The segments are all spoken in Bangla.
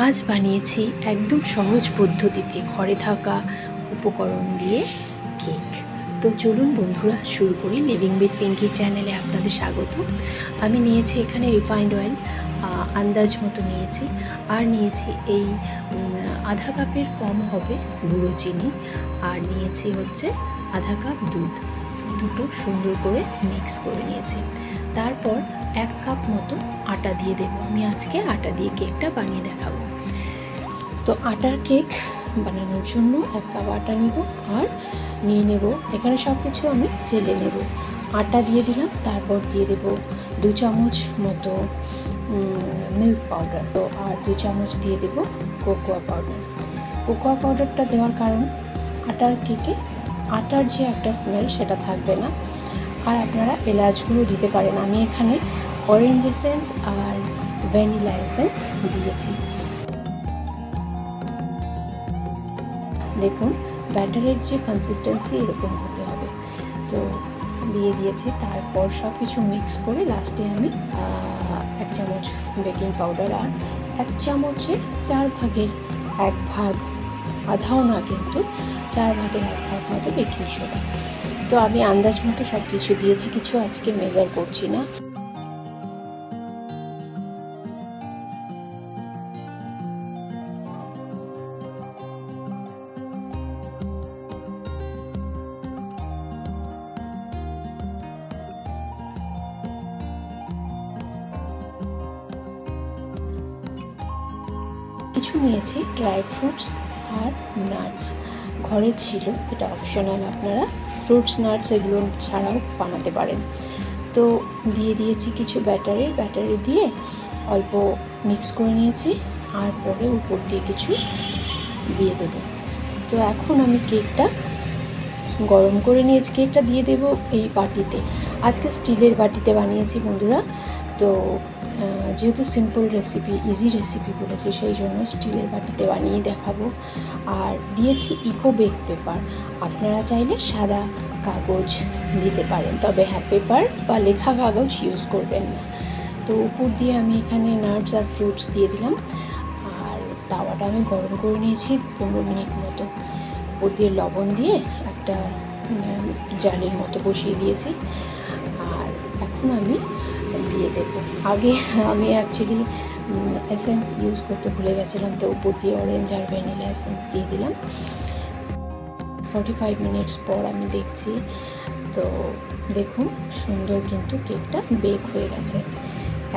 আজ বানিয়েছি একদম সহজ পদ্ধতিতে ঘরে থাকা উপকরণ দিয়ে কেক। তো চলুন বন্ধুরা শুরু করি। লিভিং উইথ পিঙ্কি চ্যানেলে আপনাদের স্বাগত। আমি নিয়েছি এখানে রিফাইন্ড অয়েল আন্দাজ মতো নিয়েছি, আর নিয়েছি এই আধা কাপের কম হবে গুঁড়ো চিনি, আর নিয়েছি হচ্ছে আধা কাপ দুধ। দুটো সুন্দর করে মিক্স করে নিয়েছি। তারপর 1 কাপ মতো আটা দিয়ে দেবো। আমি আজকে আটা দিয়ে কেকটা বানিয়ে দেখাবো। তো আটার কেক বানানোর জন্য 1 কাপ আটা নিব, আর নিয়ে নেব এখানে সব কিছু আমি চেলে নেব। আটা দিয়ে দিলাম, তারপর দিয়ে দেব 2 চামচ মতো মিল্ক পাউডার, তো আর 2 চামচ দিয়ে দেব কোকোয়া পাউডার। কোকোয়া পাউডারটা দেওয়ার কারণ আটার কেকে আটার যে একটা স্মেল সেটা থাকবে না, আর আপনারা এলাচগুলো দিতে পারেন। আমি এখানে অরেঞ্জ এসেন্স আর ভ্যানিলা এসেন্স দিয়েছি। দেখুন ব্যাটারের যে কনসিস্টেন্সি এরকম হতে হবে, তো দিয়ে দিয়েছি। তারপর সব কিছু মিক্স করে লাস্টে আমি 1 চামচ বেকিং পাউডার আর 1 চামচের 4 ভাগের 1 ভাগ, আধাও না কিন্তু 4 ভাগের 1 ভাগ মতো বেকিং সোডা। তো আমি আন্দাজ মতো সব কিছু দিয়েছি, কিছু আজকে মেজার করছি না। কিছু নিয়েছি ড্রাই ফ্রুটস আর নাটস, ঘরে ছিল, এটা অপশনাল, আপনারা ফ্রুটস নাটস এগুলো ছাড়াও বানাতে পারেন। তো দিয়ে দিয়েছি কিছু ব্যাটারি দিয়ে অল্প মিক্স করে নিয়েছি, আর পরে উপর দিয়ে কিছু দিয়ে দেব। তো এখন আমি কেকটা গরম করে নিয়েছি, কেকটা দিয়ে দেব এই বাটিতে। আজকে স্টিলের বাটিতে বানিয়েছি বন্ধুরা। তো যেহেতু সিম্পল রেসিপি, ইজি রেসিপি বলেছি, সেই জন্য স্টিলের বাটিতে বানিয়ে দেখাবো। আর দিয়েছি ইকো বেক পেপার, আপনারা চাইলে সাদা কাগজ দিতে পারেন, তবে হ্যাঁ পেপার বা লেখা কাগজ ইউজ করবেন না। তো উপর দিয়ে আমি এখানে নাটস আর ফ্রুটস দিয়ে দিলাম, আর তাওয়াটা আমি গরম করে নিয়েছি 15 মিনিট মতো। উপর দিয়ে লবণ দিয়ে একটা জালির মতো বসিয়ে দিয়েছি, আর এখন আমি দিয়ে দেবো। আগে আমি অ্যাকচুয়ালি এসেন্স ইউজ করতে ভুলে গেছিলাম, তো উপর দিয়ে অরেঞ্জ আর ভ্যানিলা এসেন্স দিয়ে দিলাম। 45 মিনিটস পর আমি দেখছি, তো দেখুন সুন্দর কিন্তু কেকটা বেক হয়ে গেছে,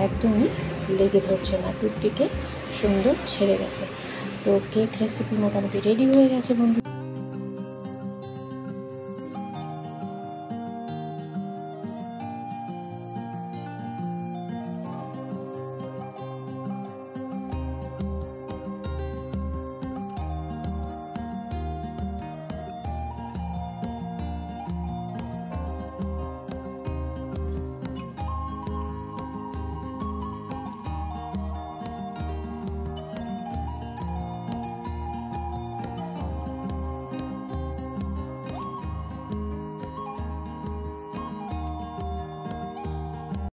একদমই লেগে ধরছে না, টুথপিকে সুন্দর ছেড়ে গেছে। তো কেক রেসিপি মোটামুটি রেডি হয়ে গেছে বন্ধু।